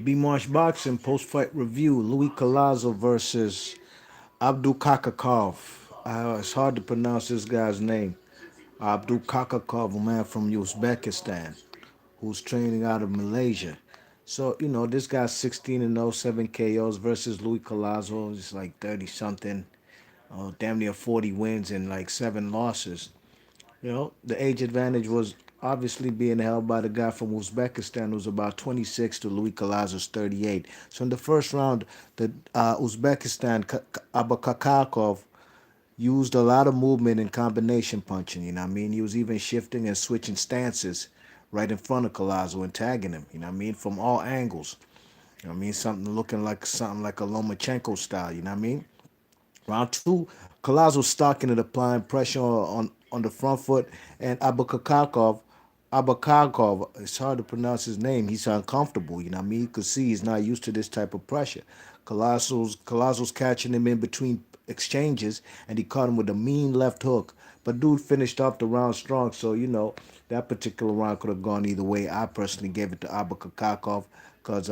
B-Marsh Boxing post-fight review. Louis Collazo versus Abdukakhorov. It's hard to pronounce this guy's name. Abdukakhorov, a man from Uzbekistan, who's training out of Malaysia. So, this guy's 16 and 0, 7 KOs versus Louis Collazo. He's like 30 something, damn near 40 wins and like 7 losses. The age advantage was obviously being held by the guy from Uzbekistan who's about 26 to Louis Collazo's 38. So in the first round, the Uzbekistan Abakakakov used a lot of movement and combination punching. You know what I mean? He was even shifting and switching stances right in front of Collazo and tagging him. You know what I mean? From all angles. You know what I mean? Something like a Lomachenko style. You know what I mean? Round two, Collazo stocking and applying pressure on the front foot, and Abakakov, it's hard to pronounce his name. He's uncomfortable. You know what I mean? You could see he's not used to this type of pressure. Collazo's catching him in between exchanges, and he caught him with a mean left hook. But dude finished off the round strong, so that particular round could have gone either way. I personally gave it to Abakakov because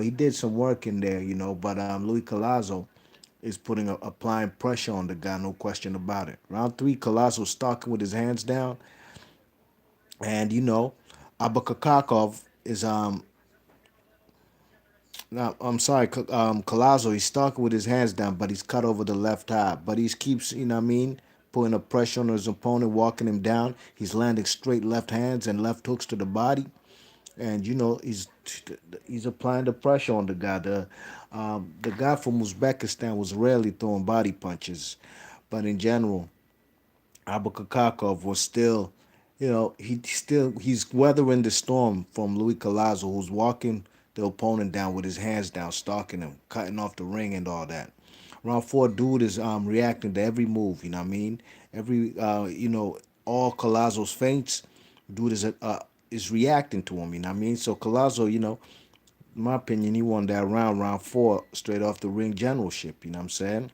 he did some work in there, but Louis Collazo is applying pressure on the guy, no question about it. Round three, Collazo stalking with his hands down, and Abakakakov is no, I'm sorry, Collazo. He's stalking with his hands down, but he's cut over the left eye. But he keeps, what I mean, putting a pressure on his opponent, walking him down. He's landing straight left hands and left hooks to the body, and he's applying the pressure on the guy. The guy from Uzbekistan was rarely throwing body punches, but in general, Abukakakov was still, he's weathering the storm from Louis Collazo, who's walking the opponent down with his hands down, stalking him, cutting off the ring and all that. Round four, dude is reacting to every move. You know what I mean? Every all Collazo's feints, dude is reacting to him. You know what I mean? So Collazo, in my opinion, he won that round four, straight off the ring generalship. You know what I'm saying?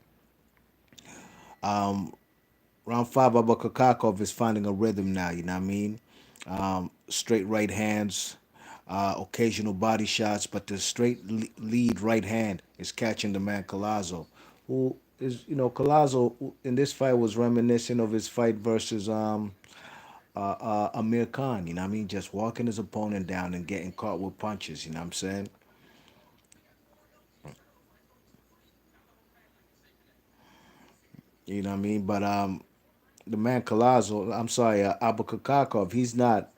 Round five, Abakakakov is finding a rhythm now. You know what I mean? Straight right hands, occasional body shots, but the straight lead right hand is catching the man Collazo, who is Collazo in this fight was reminiscent of his fight versus Amir Khan. You know what I mean? Just walking his opponent down and getting caught with punches. You know what I'm saying? You know what I mean? But the man Collazo, I'm sorry, Abakakakov, he's not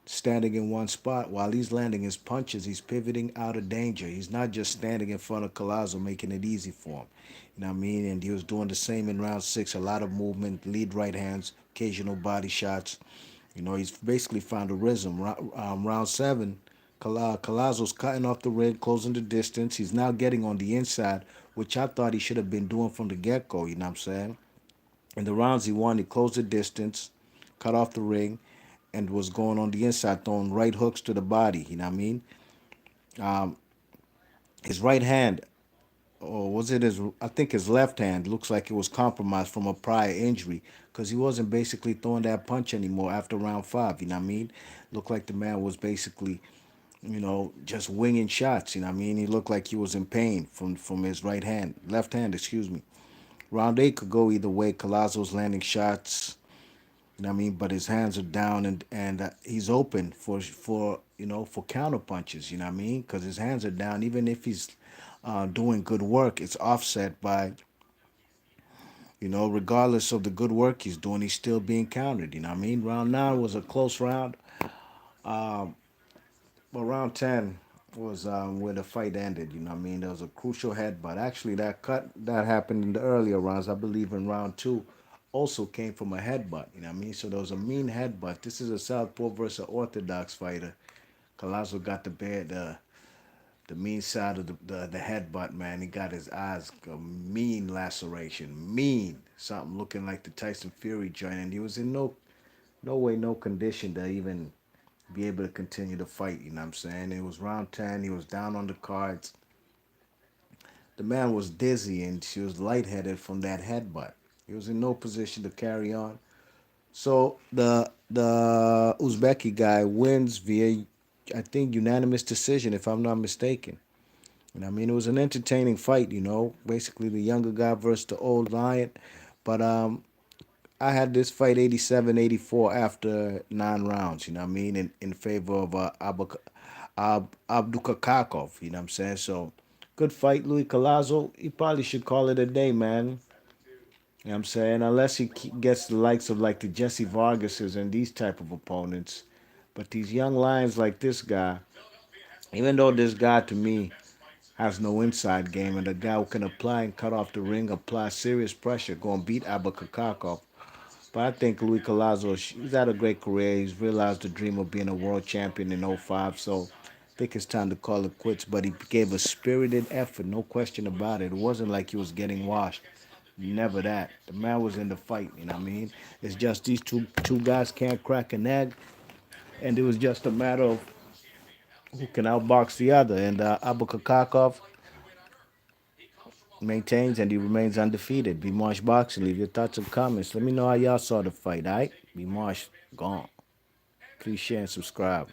standing in one spot. While he's landing his punches, he's pivoting out of danger. He's not just standing in front of Collazo, making it easy for him. You know what I mean? And he was doing the same in round six. A lot of movement, lead right hands, occasional body shots. He's basically found a rhythm. Round seven, Collazo's cutting off the ring, closing the distance. He's now getting on the inside, which I thought he should have been doing from the get-go. You know what I'm saying? In the rounds he won, he closed the distance, cut off the ring, and was going on the inside, throwing right hooks to the body. You know what I mean? His right hand, or was it his? I think his left hand looks like it was compromised from a prior injury because he wasn't basically throwing that punch anymore after round five. You know what I mean? Looked like the man was basically, just winging shots. You know what I mean? He looked like he was in pain from his left hand. Excuse me. Round eight could go either way. Collazo's landing shots. You know what I mean? But his hands are down, and he's open for counter punches. You know what I mean? Because his hands are down. Even if he's doing good work, it's offset by, regardless of the good work he's doing, he's still being countered. You know what I mean? Round nine was a close round. But round 10 was where the fight ended. You know what I mean? There was a crucial headbutt. Actually, that cut that happened in the earlier rounds, I believe in round two, also came from a headbutt. You know what I mean? So there was a mean headbutt. This is a southpaw versus an orthodox fighter. Collazo got the mean side of the headbutt, man. He got his eyes a mean laceration, mean something looking like the Tyson Fury joint, and he was in no way, no condition to even be able to continue the fight. You know what I'm saying? It was round 10. He was down on the cards. The man was dizzy and she was lightheaded from that headbutt. He was in no position to carry on. So the Uzbeki guy wins via, I think, unanimous decision, if I'm not mistaken. And I mean, it was an entertaining fight, basically the younger guy versus the old lion. But I had this fight 87-84 after 9 rounds, what I mean, in favor of Abdukakhorov, you know what I'm saying? So, good fight, Louis Collazo. He probably should call it a day, man. You know what I'm saying? Unless he gets the likes of like the Jesse Vargases and these type of opponents. But these young lions like this guy, even though this guy to me has no inside game and a guy who can apply and cut off the ring, apply serious pressure, go and beat Abdukakhorov. But I think Louis Collazo, he's had a great career. He's realized the dream of being a world champion in '05. So I think it's time to call it quits. But he gave a spirited effort, no question about it. It wasn't like he was getting washed. Never that. The man was in the fight, you know what I mean? It's just these two guys can't crack an egg. And it was just a matter of who can outbox the other. And Abdukakhorov maintains and he remains undefeated. Be Marsh Boxing. Leave your thoughts and comments. Let me know how y'all saw the fight, all right? Be Marsh, gone. Please share and subscribe.